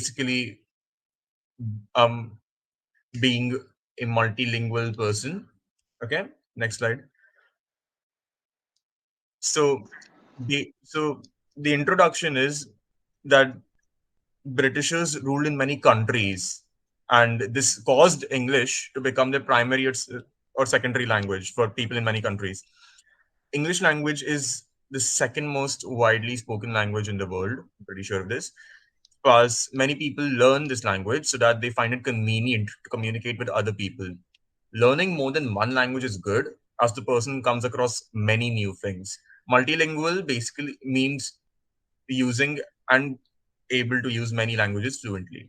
basically um, being a multilingual person. Okay, next slide. So the introduction is that Britishers ruled in many countries, and this caused English to become the primary or secondary language for people in many countries. English language is the second most widely spoken language in the world. I'm pretty sure of this, because many people learn this language so that they find it convenient to communicate with other people. Learning more than one language is good as the person comes across many new things. Multilingual basically means using and able to use many languages fluently.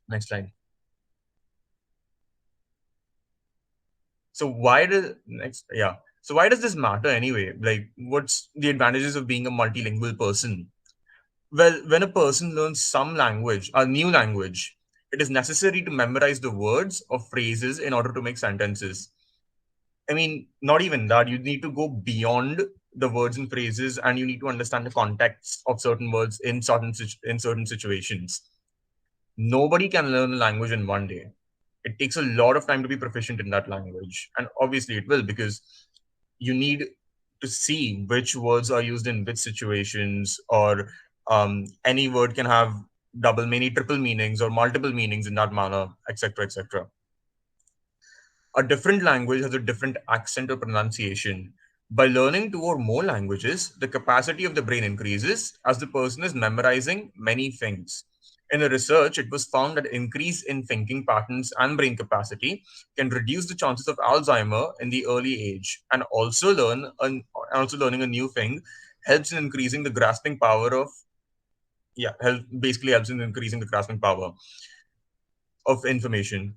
Next slide. So why does next yeah. So why does this matter anyway? Like what's the advantages of being a multilingual person? Well, when a person learns some language, a new language, it is necessary to memorize the words or phrases in order to make sentences. I mean, not even that. You need to go beyond the words and phrases, and you need to understand the context of certain words in certain situations. Nobody can learn a language in one day. It takes a lot of time to be proficient in that language, and obviously it will, because you need to see which words are used in which situations, or any word can have double meaning, triple meanings, or multiple meanings in that manner, etc., etc. A different language has a different accent or pronunciation. By learning two or more languages, the capacity of the brain increases as the person is memorizing many things. In the research, it was found that increase in thinking patterns and brain capacity can reduce the chances of Alzheimer in the early age, and also learning a new thing helps in increasing the grasping power of basically helps in increasing the grasping power of information.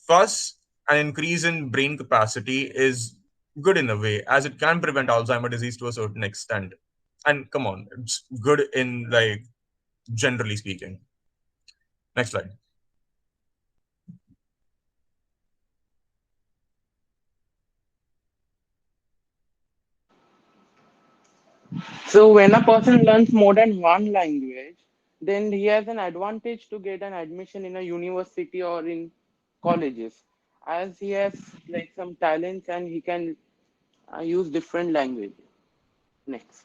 Thus, an increase in brain capacity is good in a way, as it can prevent Alzheimer disease to a certain extent. And come on, it's good in, like, generally speaking. Next slide. So when a person learns more than one language, then he has an advantage to get an admission in a university or in colleges, as he has like some talents and he can use different languages. Next.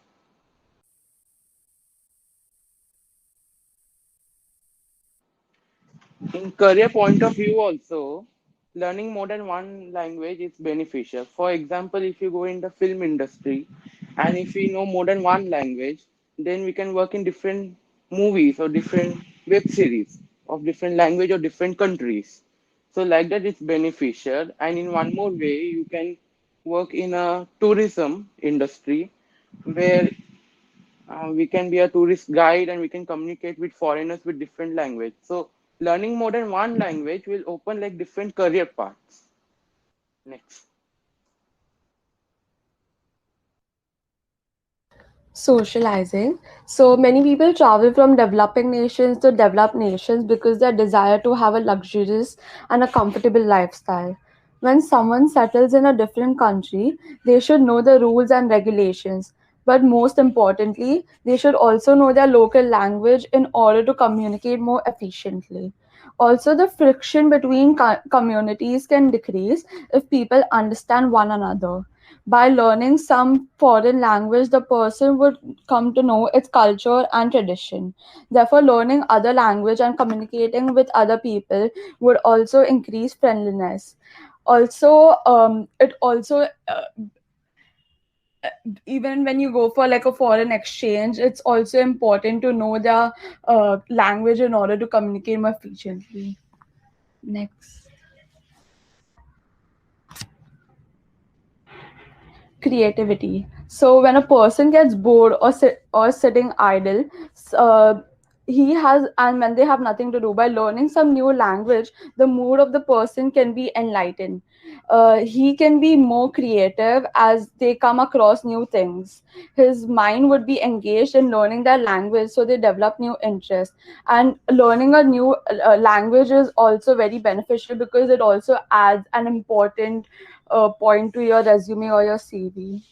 In career point of view also, learning more than one language is beneficial. For example, if you go in the film industry and if we know more than one language, then we can work in different movies or different web series of different language or different countries. So like that it's beneficial. And in one more way, you can work in a tourism industry where we can be a tourist guide and we can communicate with foreigners with different language. So learning more than one language will open like different career paths. Next. Socializing. So many people travel from developing nations to developed nations because they desire to have a luxurious and a comfortable lifestyle. When someone settles in a different country, they should know the rules and regulations. But most importantly, they should also know their local language in order to communicate more efficiently. Also, the friction between communities can decrease if people understand one another. By learning some foreign language, the person would come to know its culture and tradition. Therefore, learning other language and communicating with other people would also increase friendliness. Also, it also even when you go for like a foreign exchange, it's also important to know the language in order to communicate more efficiently. Next. Creativity. So when a person gets bored or sitting idle, uh, he has and when they have nothing to do, by learning some new language, the mood of the person can be enlightened. He can be more creative as they come across new things. His mind would be engaged in learning that language, so they develop new interests. And learning a new language is also very beneficial because it also adds an important point to your resume or your CV.